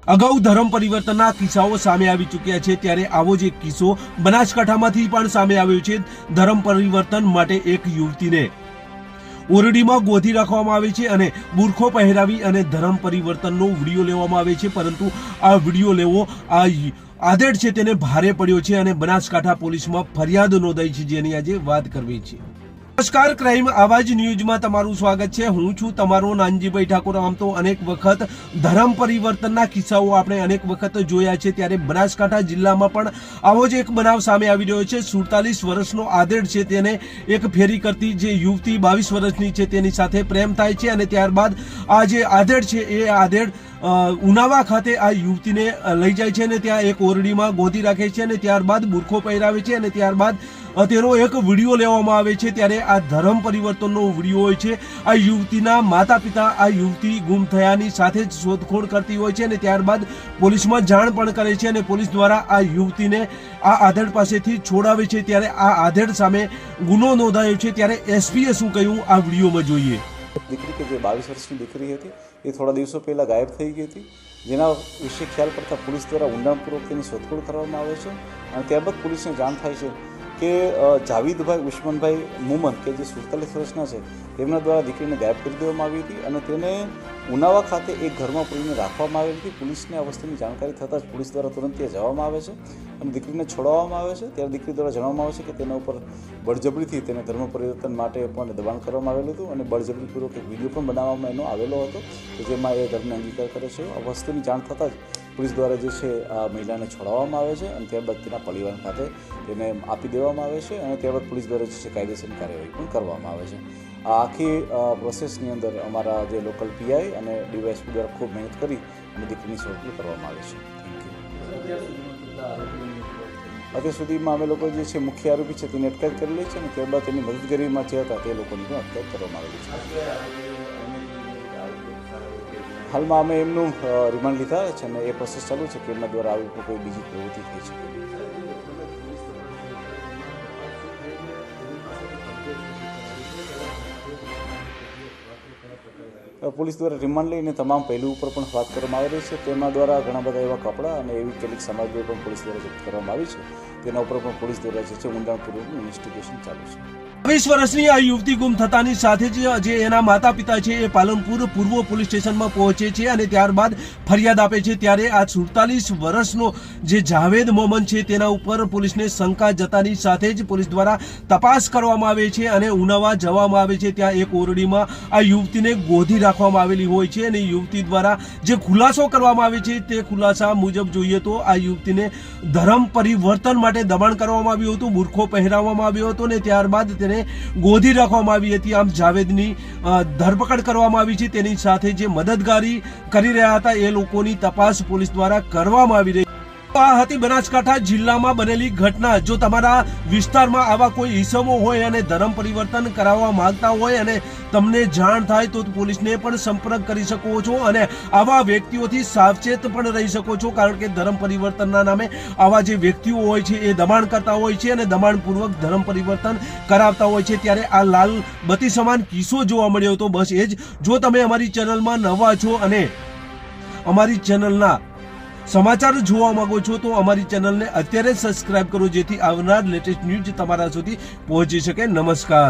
અગાઉ ધર્મ પરિવર્તનના કિસ્સાઓ સામે આવી ચૂક્યા છે, ત્યારે આવો જ એક કિસ્સો બનાસકાંઠામાંથી પણ સામે આવ્યો છે। ધર્મ પરિવર્તન માટે એક યુવતીને ઓરડીમાં ગોધી રાખવામાં આવે છે અને બુરખો પહેરાવી અને ધર્મ પરિવર્તનનો વિડીયો લેવામાં આવે છે, પરંતુ આ વિડીયો લેવો આદેડ છે તેને ભારે પડ્યો છે અને બનાસકાંઠા પોલીસમાં ફરિયાદ નોંધાઈ છે, જેની આજે વાત કરવી છે। નમસ્કાર, ક્રાઇમ આવાજ ન્યૂઝમાં તમારું સ્વાગત છે। હું છું તમારો નાનજીભાઈ ઠાકોર। આમ તો અનેક વખત ધર્મ પરિવર્તનના કિસ્સાઓ આપણે અનેક વખત જોયા છે, ત્યારે બનાસકાંઠા જિલ્લામાં પણ આવો જ એક બનાવ સામે આવી રહ્યો છે। 47 વર્ષનો આદેડ છે તેને એક ફેરી કરતી જે યુવતી 22 વર્ષની છે તેની સાથે પ્રેમ થાય છે અને ત્યારબાદ આ જે આદેડ છે એ આદેડ ઉનાવા ખાતે આ યુવતીને લઈ જાય છે અને ત્યાં એક ઓરડીમાં ગોધી રાખે છે અને ત્યારબાદ બુરખો પહેરાવે છે અને ત્યારબાદ તેનો એક વિડીયો લેવામાં આવે છે। ત્યારે આ ધર્મ પરિવર્તનનો વિડીયો હોય છે। આ યુવતીના માતા પિતા આ યુવતી ગુમ થયાની સાથે જ શોધખોળ કરતી હોય છે અને ત્યારબાદ પોલીસમાં જાણ પણ કરે છે અને પોલીસ દ્વારા આ યુવતીને આ આધેડ પાસેથી છોડાવે છે। ત્યારે આ આધેડ સામે ગુનો નોંધાયો છે। ત્યારે એસપીએ શું કહ્યું આ વિડીયોમાં જોઈએ। દીકરી કે જે 22 વર્ષની દીકરી હતી એ થોડા દિવસો પહેલાં ગાયબ થઈ ગઈ હતી, જેના વિશે ખ્યાલ કરતાં પોલીસ દ્વારા ઊંડાણપૂર્વક તેની શોધખોળ કરવામાં આવે છે અને ત્યારબાદ પોલીસને જાણ થાય છે કે જાવીદભાઈ ઉસ્માનભાઈ મુમન કે જે 47 વર્ષના છે તેમના દ્વારા દીકરીને ગાયબ કરી દેવામાં આવી હતી અને તેને ઉનાવા ખાતે એક ઘરમાં પૂરીને રાખવામાં આવેલી હતી। પોલીસને આ વસ્તુની જાણકારી થતાં જ પોલીસ દ્વારા તુરંત ત્યાં જવામાં આવે છે અને દીકરીને છોડાવવામાં આવે છે। ત્યારે દીકરી દ્વારા જણાવવામાં આવે છે કે તેના ઉપર બળજબરીથી તેને ધર્મ પરિવર્તન માટે પણ દબાણ કરવામાં આવેલું હતું અને બળજબરીપૂર્વક એક વિડીયો પણ બનાવવામાં એનો આવેલો હતો કે જેમાં એ ધર્મને અંગીકાર કરે છે। આ વસ્તુની જાણ થતાં જ પોલીસ દ્વારા જે છે આ મહિલાને છોડાવવામાં આવે છે અને ત્યારબાદ તેના પરિવાર ખાતે તેને આપી દેવામાં આવે છે અને ત્યારબાદ પોલીસ દ્વારા જે છે કાયદેસરની કાર્યવાહી પણ કરવામાં આવે છે। આ આખી પ્રોસેસની અંદર અમારા જે લોકલ પીઆઈ અને ડીવાયએસપી દ્વારા ખૂબ મહેનત કરી અને દીકરીની શોધખોળ કરવામાં આવે છે। Thank you. અત્યાર સુધીમાં અમે લોકો જે છે મુખ્ય આરોપી છે તેની અટકાયત કરેલી છે અને ત્યારબાદ તેની મદદગારીમાં જે હતા તે લોકોની પણ અટકાયત કરવામાં આવેલી છે। હાલમાં અમે એમનું રિમાન્ડ લીધા છે અને એ પ્રોસેસ ચાલુ છે કે એમના દ્વારા આવી કોઈ બીજી પ્રવૃત્તિ થઈ છે। પોલીસ દ્વારા રિમાન્ડ લઈને તમામ પહેલું ઉપર પણ વાત કરવામાં આવી રહી છે। તેના દ્વારા ઘણા બધા એવા કપડાં અને એવી કેટલીક સામગ્રીઓ પણ પોલીસ દ્વારા જપ્ત કરવામાં આવી છે। તેના ઉપર પણ પોલીસ દ્વારા જે છે ઊંડાણપૂર્વકનું ઇન્વેસ્ટિગેશન ચાલુ છે। 22 વર્ષની આ યુવતી ગુમ થતાની સાથે જ જે એના માતા પિતા છે એ પાલનપુર પૂર્વ પોલીસ સ્ટેશનમાં પહોંચે છે અને ત્યારબાદ ફરિયાદ આપે છે। ત્યારે આ 47 વર્ષનો જે જાવેદ મોમન છે તેના ઉપર પોલીસને શંકા જતાની સાથે જ પોલીસ દ્વારા તપાસ કરવામાં આવે છે અને ઉનાવા જવામાં આવે છે। ત્યાં એક ઓરડીમાં આ યુવતીને ગોધી રાખવામાં આવેલી હોય છે અને યુવતી દ્વારા જે ખુલાસો કરવામાં આવે છે તે ખુલાસા મુજબ જોઈએ તો આ યુવતીને ધર્મ પરિવર્તન માટે દબાણ કરવામાં આવ્યું હતું, બુરખો પહેરાવવામાં આવ્યો હતો અને ત્યારબાદ તેને ગોધી રાખવામાં આવી હતી। આમ જાવેદની ધરપકડ કરવામાં આવી છે, તેની સાથે જે મદદગારી કરી રહ્યા હતા એ લોકોની તપાસ પોલીસ દ્વારા કરવામાં આવી રહી। આ હતી બનાસકાંઠા જિલ્લામાં બનેલી ઘટના। જો તમારા વિસ્તારમાં આવા કોઈ ઈસમો હોય અને ધર્મ પરિવર્તન કરાવવા માંગતા હોય અને તમને જાણ થાય તો પોલીસને પણ સંપર્ક કરી શકો છો અને આવા વ્યક્તિઓથી સાવચેત પણ રહી શકો છો, કારણ કે ધર્મ પરિવર્તનના નામે આવા જે વ્યક્તિઓ હોય છે એ દબાણ કરતા હોય છે અને દબાણપૂર્વક ધર્મ પરિવર્તન કરાવતા હોય છે। ત્યારે આ લાલ બત્તી સમાન કિસ્સો જોવા મળ્યો હતો। બસ એ જ। જો તમે અમારી ચેનલમાં નવા છો અને અમારી ચેનલના સમાચાર જોવા માંગો છો તો અમારી ચેનલને અત્યારે સબસ્ક્રાઇબ કરો, જેથી આવનાર લેટેસ્ટ ન્યૂઝ તમારા સુધી પહોંચી શકે। નમસ્કાર।